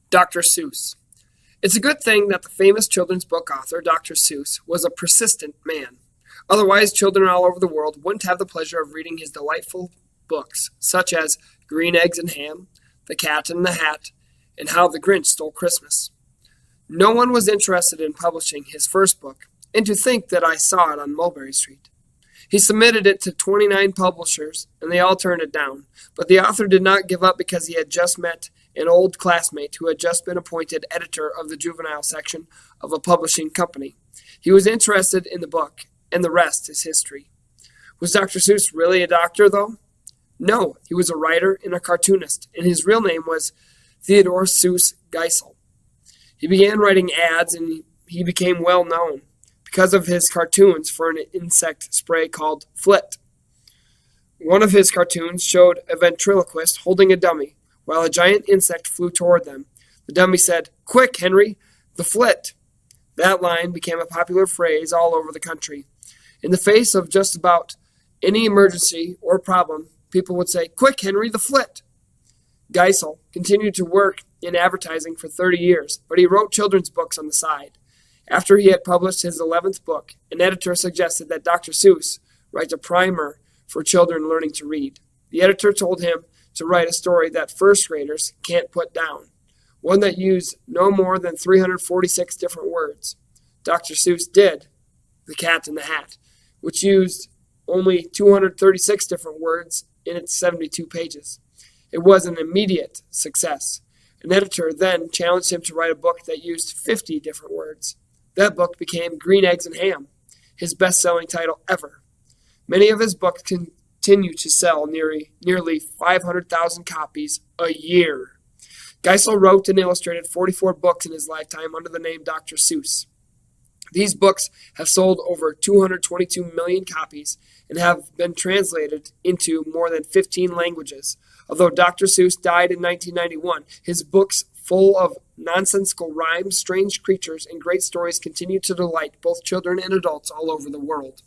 Dr. Seuss. It's a good thing that the famous children's book author, Dr. Seuss, was a persistent man. Otherwise, children all over the world wouldn't have the pleasure of reading his delightful books, such as Green Eggs and Ham, The Cat in the Hat, and How the Grinch Stole Christmas. No one was interested in publishing his first book, and to think that I saw it on Mulberry Street. He submitted it to 29 publishers, and they all turned it down. But the author did not give up because he had just met an old classmate who had just been appointed editor of the juvenile section of a publishing company. He was interested in the book, and the rest is history. Was Dr. Seuss really a doctor, though? No, he was a writer and a cartoonist, and his real name was Theodore Seuss Geisel. He began writing ads, and he became well known because of his cartoons for an insect spray called Flit. One of his cartoons showed a ventriloquist holding a dummy, while a giant insect flew toward them. The dummy said, "Quick, Henry, the Flit!" That line became a popular phrase all over the country. In the face of just about any emergency or problem, people would say, "Quick, Henry, the Flit!" Geisel continued to work in advertising for 30 years, but he wrote children's books on the side. After he had published his 11th book, an editor suggested that Dr. Seuss write a primer for children learning to read. The editor told him to write a story that first graders can't put down, one that used no more than 346 different words. Dr. Seuss did The Cat in the Hat, which used only 236 different words in its 72 pages. It was an immediate success. An editor then challenged him to write a book that used 50 different words. That book became Green Eggs and Ham, his best-selling title ever. Many of his books continue to sell nearly 500,000 copies a year. Geisel wrote and illustrated 44 books in his lifetime under the name Dr. Seuss. These books have sold over 222 million copies and have been translated into more than 15 languages. Although Dr. Seuss died in 1991, his books full of nonsensical rhymes, strange creatures, and great stories continue to delight both children and adults all over the world.